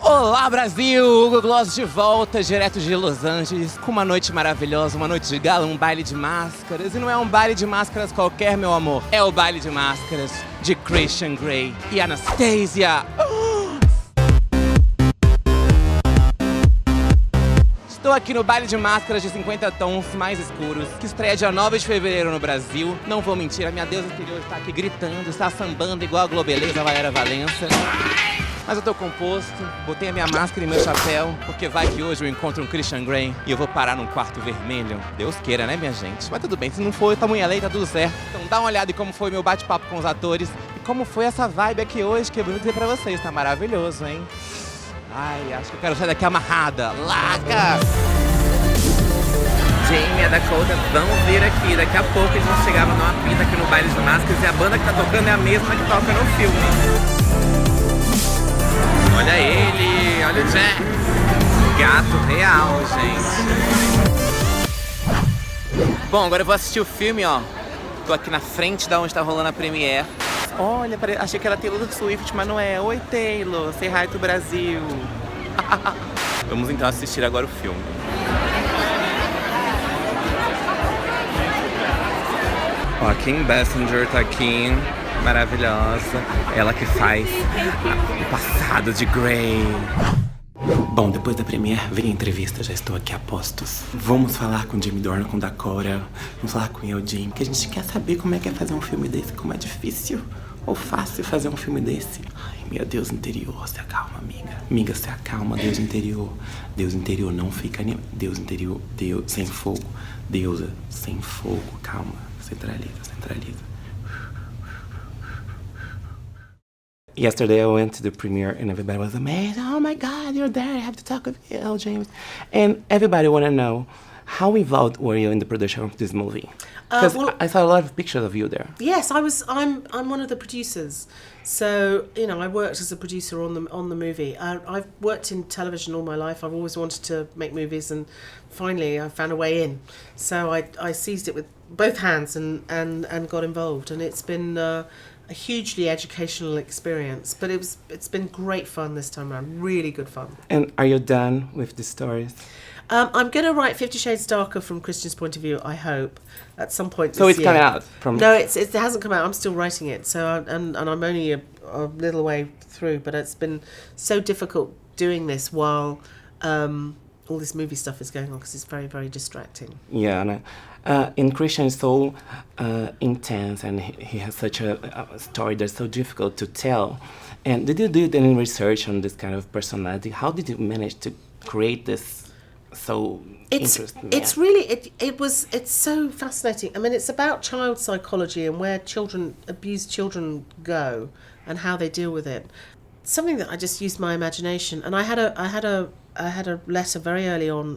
Olá, Brasil! Hugo Gloss de volta, direto de Los Angeles, com uma noite maravilhosa, uma noite de gala, um baile de máscaras. E não é um baile de máscaras qualquer, meu amor. É o baile de máscaras de Christian Grey e Anastasia. Estou aqui no baile de máscaras de 50 Tons Mais Escuros, que estreia dia 9 de fevereiro no Brasil. Não vou mentir, a minha deusa interior está aqui gritando, está sambando igual a Globeleza Valéria Valença. Mas eu tô composto, botei a minha máscara e meu chapéu, porque vai que hoje eu encontro um Christian Grey e eu vou parar num quarto vermelho. Deus queira, né, minha gente? Mas tudo bem, se não for, tá muito lei, tá tudo certo. Então dá uma olhada em como foi meu bate-papo com os atores e como foi essa vibe aqui hoje, que eu vou dizer pra vocês, tá maravilhoso, hein? Ai, acho que eu quero sair daqui amarrada. Larga! Jamie e a Dakota vão vir aqui. Daqui a pouco a gente chegava numa pinta aqui no baile de máscaras e a banda que tá tocando é a mesma que toca no filme. Olha ele, olha o Jack. Gato real, gente. Bom, agora eu vou assistir o filme, ó. Tô aqui na frente da onde tá rolando a premiere. Olha, achei que era Taylor Swift, mas não é. Oi, Taylor, say hi to Brasil. Vamos então assistir agora o filme. Ó, a Kim Basinger tá aqui, maravilhosa. Ela que faz o passado de Grey. Bom, depois da premiere, vem a entrevista, já estou aqui a postos. Vamos falar com Jamie Dornan, com Dakota, vamos falar com eu, Jamie, que a gente quer saber como é que é fazer um filme desse, como é difícil ou fácil fazer um filme desse. Ai, meu Deus interior, se acalma, amiga. Amiga, se acalma, Deus interior. Deus interior não fica... Deus interior, Deus sem fogo. Deusa sem fogo, calma. Centraliza, centraliza. Yesterday I went to the premiere and everybody was amazed. Oh my God, you're there! I have to talk with you, James. And everybody want to know, how involved were you in the production of this movie? Because I saw a lot of pictures of you there. Yes, I'm one of the producers. So I worked as a producer on the movie. I've worked in television all my life. I've always wanted to make movies, and finally I found a way in. So I seized it with both hands and got involved, and it's been a hugely educational experience, but it's been great fun this time around, really good fun. And are you done with the stories? I'm going to write 50 Shades Darker from Christian's point of view, I hope, at some point this year. So it's coming out? No, it hasn't come out. I'm still writing it, so and I'm only a little way through, but it's been so difficult doing this while all this movie stuff is going on, because it's very, very distracting. Yeah, and Christian is so intense, and he has such a story that's so difficult to tell. And did you do any research on this kind of personality? How did you manage to create this so interesting? It's really, it's so fascinating. I mean, it's about child psychology and where abused children go and how they deal with it. Something that I just used my imagination, and I had a letter very early on,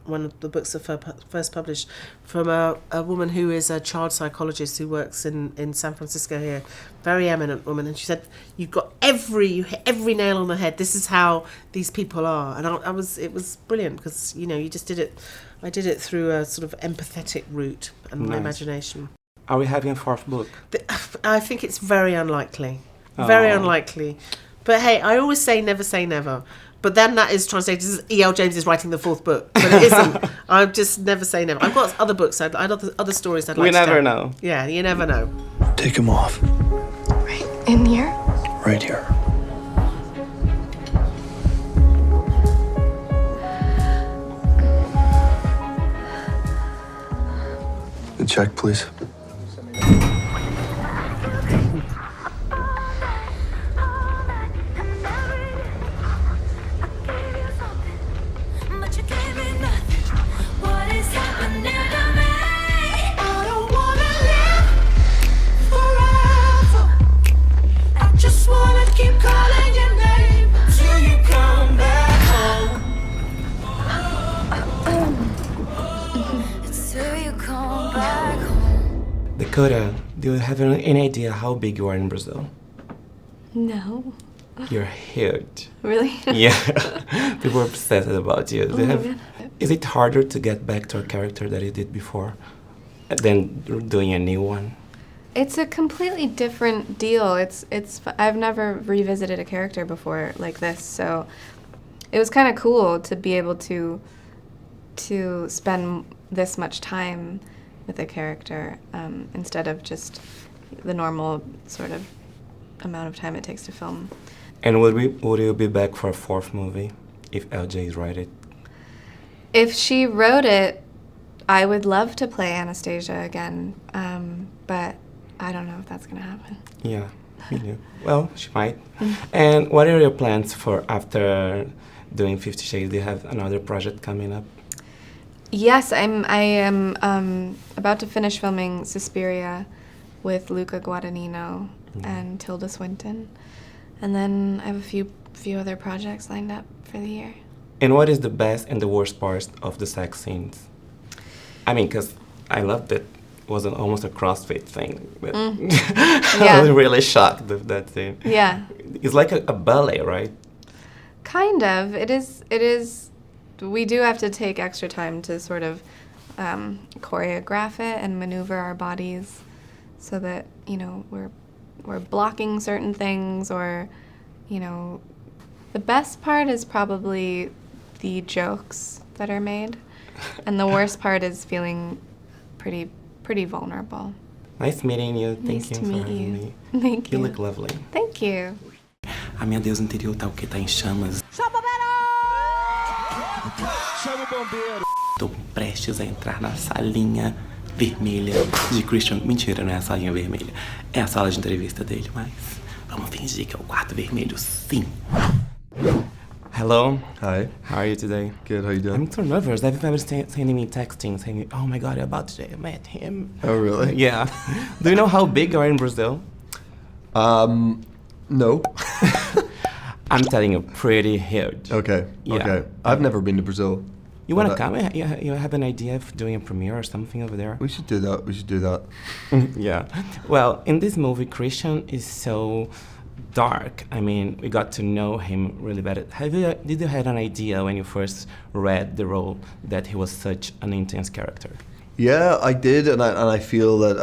one of the books that first published, from a woman who is a child psychologist who works in San Francisco here, very eminent woman, and she said, "You've got you hit every nail on the head. This is how these people are." And it was brilliant, because you just did it. I did it through a sort of empathetic route and my imagination. Are we having a fourth book? I think it's very unlikely. Very unlikely. But hey, I always say never. But then that is translated as E.L. James is writing the fourth book. But it isn't. I just never say never. I've got other books, I had other stories I'd like to tell. We never know. Yeah, you never know. Take him off. Right in here? Right here. The check, please. Dakota, do you have any idea how big you are in Brazil? No. You're huge. Really? Yeah. People are obsessed about you. Is it harder to get back to a character that you did before than doing a new one? It's a completely different deal. I've never revisited a character before like this, so it was kind of cool to be able to spend this much time with a character instead of just the normal sort of amount of time it takes to film. And would you be back for a fourth movie if LJ's write it? If she wrote it, I would love to play Anastasia again, but I don't know if that's going to happen. Yeah, you do. Well, she might. And what are your plans for after doing 50 Shades? Do you have another project coming up? Yes, I am about to finish filming Suspiria with Luca Guadagnino and Tilda Swinton. And then I have a few other projects lined up for the year. And what is the best and the worst part of the sex scenes? I mean, because I loved it. It was almost a CrossFit thing. But I was really shocked with that scene. Yeah. It's like a ballet, right? Kind of. It is. We do have to take extra time to sort of choreograph it and maneuver our bodies so that, we're blocking certain things or, the best part is probably the jokes that are made. And the worst part is feeling pretty vulnerable. Nice meeting you. Nice Thank you to for meet having you. me. Thank you. You look lovely. Thank you. A minha deusa interior tá o quê? Tá em chamas. Chama o bombeiro! Tô prestes a entrar na salinha vermelha de Christian. Mentira, não é a salinha vermelha. É a sala de entrevista dele, mas vamos fingir que é o quarto vermelho, sim. Hello. Hi. How are you today? Good, how you doing? I'm so nervous. Everybody's sending me texting saying, oh my god, about today I met him. Oh, really? Yeah. Do you know how big you are in Brazil? No. I'm telling you, pretty huge. Okay, Yeah. okay. I've never been to Brazil. You want to But come? You have an idea of doing a premiere or something over there? We should do that. Yeah. Well, in this movie, Christian is so dark. I mean, we got to know him really better. Did you have an idea when you first read the role that he was such an intense character? Yeah, I did, and I feel that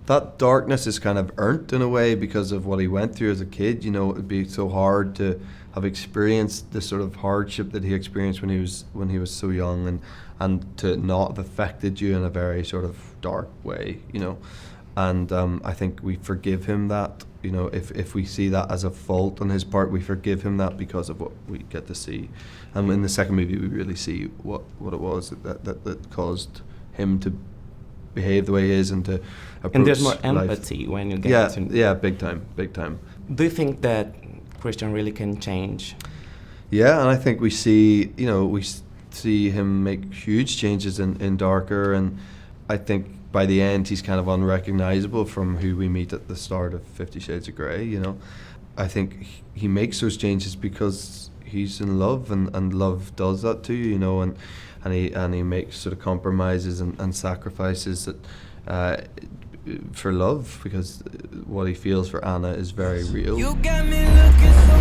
that darkness is kind of earned in a way because of what he went through as a kid. It'd be so hard to have experienced the sort of hardship that he experienced when he was so young, and to not have affected you in a very sort of dark way. And I think we forgive him that. If we see that as a fault on his part, we forgive him that because of what we get to see. And in the second movie, we really see what it was that caused him to behave the way he is and to approach And there's more life. empathy when you get to... Yeah, big time. Do you think that Christian really can change? Yeah, and I think we see, see him make huge changes in Darker, and I think by the end he's kind of unrecognizable from who we meet at the start of 50 Shades of Grey. I think he makes those changes because he's in love, and love does that to you, and he makes sort of compromises and sacrifices that for love, because what he feels for Anna is very real. You got me looking so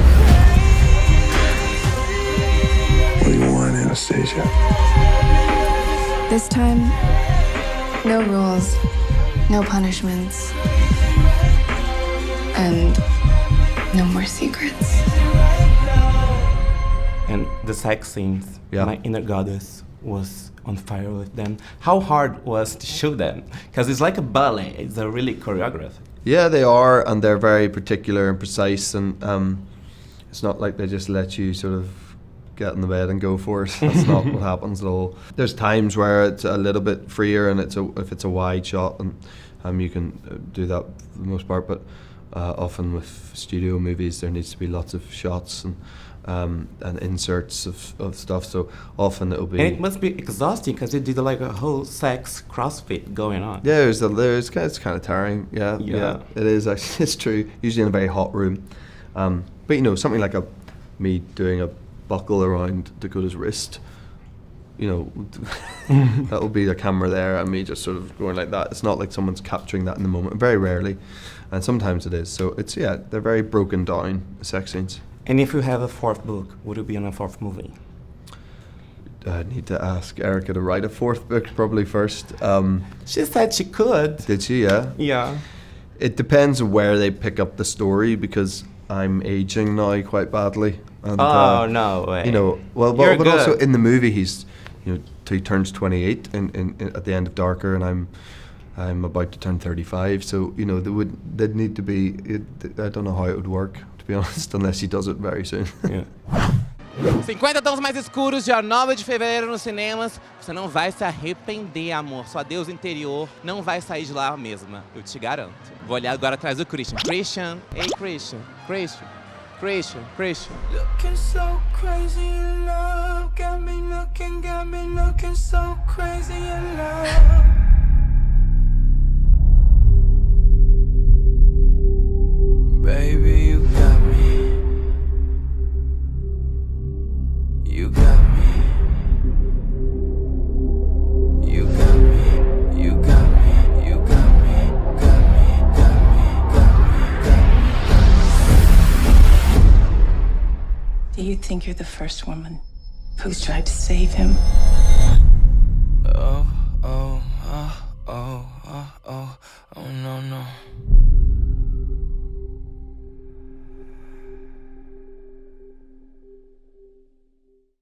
What do you want, Anastasia? This time, no rules, no punishments, and no more secrets. And the sex scenes, Yeah. my inner goddess was on fire with them. How hard was to shoot them? Because it's like a ballet. It's a really choreographed. Yeah, they are, and they're very particular and precise, and it's not like they just let you sort of get in the bed and go for it. That's not what happens at all. There's times where it's a little bit freer, and if it's a wide shot, and you can do that for the most part, but often with studio movies there needs to be lots of shots and inserts of stuff, so often it'll be... And it must be exhausting because you did like a whole sex CrossFit going on. Yeah, it's kind of tiring. Yeah, it is actually. It's true. Usually in a very hot room, but something like me doing a buckle around Dakota's wrist. That will be the camera there and me just sort of going like that. It's not like someone's capturing that in the moment. Very rarely, and sometimes it is. So they're very broken down sex scenes. And if you have a fourth book, would it be on a fourth movie? need to ask Erica to write a fourth book probably first. She said she could. Did she? Yeah. Yeah. It depends where they pick up the story because I'm aging now quite badly. And, No way. You know, but You're also good. in the movie he turns 28 in at the end of Darker, and I'm about to turn 35. So there'd need to be. I don't know how it would work, to be honest, unless he does it very soon. Yeah. 50 Tons Mais Escuros, dia 9 de fevereiro nos cinemas. Você não vai se arrepender, amor. Sua deusa interior não vai sair de lá mesma, eu te garanto. Vou olhar agora atrás do Christian. Christian, hey Christian, Christian, Christian, Christian. Looking so crazy in love, got me looking so crazy in love. Baby, you got me. You got me. You got me. You got me. You got me. Got me. Got me. Got me. Do you think you're the first woman who's tried to save him?